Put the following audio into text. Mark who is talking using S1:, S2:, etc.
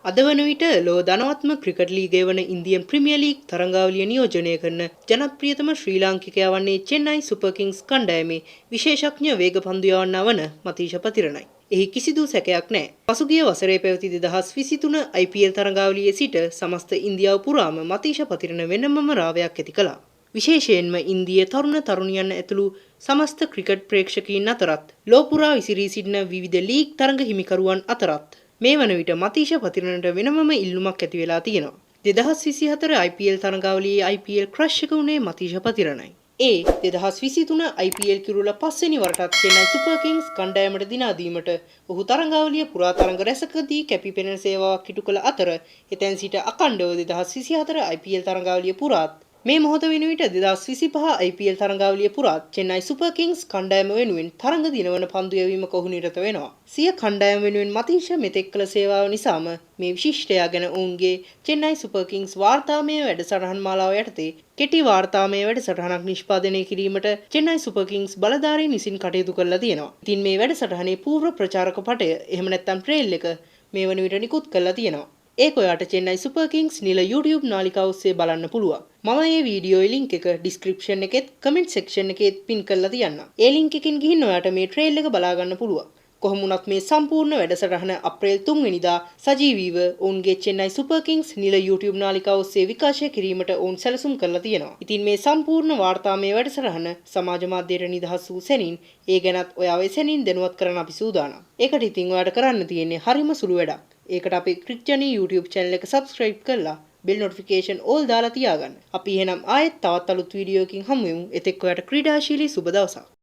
S1: අද වන විට ලොව ධනවත්ම ක්‍රිකට් ලීගය වන ඉන්දියන් ප්‍රීමියර් ලීග් තරඟාවලිය නියෝජනය කරන ජනප්‍රියතම ශ්‍රී ලාංකිකයා වන්නේ චෙන්නයි සුපර් කිංස් කණ්ඩායමේ විශේෂඥ වේග පන්දු යවන්නා වන මතීෂ පතිරණයි. එහි කිසිදු සැකයක් නැහැ. පසුගිය වසරේ පැවති 2023 IPL තරඟාවලියේ සිට සමස්ත ඉන්දියාව පුරාම මතීෂ පතිරණ වෙනමම රාවයක් ඇති කළා. විශේෂයෙන්ම ඉන්දිය තරුණ තරුණියන් ඇතුළු සමස්ත ක්‍රිකට් ප්‍රේක්ෂකයින් අතරත් ලොව පුරා විසිරී සිටින විවිධ ලීග් තරඟ හිමිකරුවන් අතරත් මේ වන විට මතීෂ පතිරණට වෙනමම ඉල්ලුමක් ඇති වෙලා තියෙනවා. 2024 IPL තරඟාවලියේ IPL ක්‍රෂ් එක උනේ මතීෂ පතිරණයි. ඒ 2023 IPL කිරුළ පස්වෙනි වරටත් චෙන්නයි සුපර් කිංස් කණ්ඩායමට දිනා දීමට ඔහු තරඟාවලිය පුරා තරඟ රැසකදී කැපිපෙනෙන සේවාවක් ඉටු කළ අතර එතැන් සිට අඛණ්ඩව 2024 IPL තරඟාවලිය පුරාත් මේ මොහොත වෙන විට 2025 IPL තරඟාවලිය පුරාත් චෙන්නයි සුපර් කිංස් කණ්ඩායම වෙනුවෙන් තරඟ දිනවන පන්දු යැවීමක ඔහු නිරත වෙනවා. සිය කණ්ඩායම වෙනුවෙන් මතීෂ මෙතෙක් කළ සේවාව නිසාම මේ විශිෂ්ටයා ගැන ඔවුන්ගේ චෙන්නයි සුපර් කිංස් වාර්තාමය වැඩසටහන් මාලාව යටතේ කෙටි වාර්තාමය වැඩසටහනක් නිෂ්පාදනය කිරීමට චෙන්නයි සුපර් කිංස් බලධාරීන් විසින් කටයුතු කරලා තියෙනවා. ඉතින් මේ වැඩසටහනේ පූර්ව ප්‍රචාරක පටය එහෙම නැත්නම් ට්‍රේල් එක මේ වන විට නිකුත් කරලා තියෙනවා. ඒක ඔයාට චෙන්නයි සුපර් කිංස් නිල YouTube නාලිකාව ඔස්සේ බලන්න පුළුවන්. මම මේ වීඩියෝයේ ලින්ක් එක ඩිස්ක්‍රිප්ෂන් එකෙත් කමෙන්ට් සෙක්ෂන් එකෙත් පින් කරලා තියන්නම්. ඒ ලින්ක් එකෙන් ගිහින් ඔයාට මේ ට්‍රේල් එක බලා ගන්න පුළුවන්. කොහොම වුණත් මේ සම්පූර්ණ වැඩසටහන අප්‍රේල් 3 වෙනිදා සජීවීව ඔවුන්ගේ චෙන්නයි සුපර් කිංස් නිල YouTube නාලිකාව ඔස්සේ විකාශය කිරීමට ඔවුන් සැලසුම් කරලා තියෙනවා. ඉතින් මේ සම්පූර්ණ වාර්තාමය වැඩසටහන සමාජ මාධ්‍යයට නිදහස් වූ සැනින් ඒ ගැනත් ඔයාව එසැනින් දැනුවත් කරන්න අපි සූදානම්. ඒකට ඉතින් ඔයාට කරන්න තියෙන්නේ හරිම සුළු වැඩක්. ඒකට අපේ ක්‍රික්ජනී YouTube channel එක subscribe කරලා bell notification all දාලා තියාගන්න. අපි එහෙනම් ආයෙත් තවත් අලුත් වීඩියෝකින් හමු වෙමු. එතෙක් ඔයාට ක්‍රීඩාශීලී සුබ දවසක්.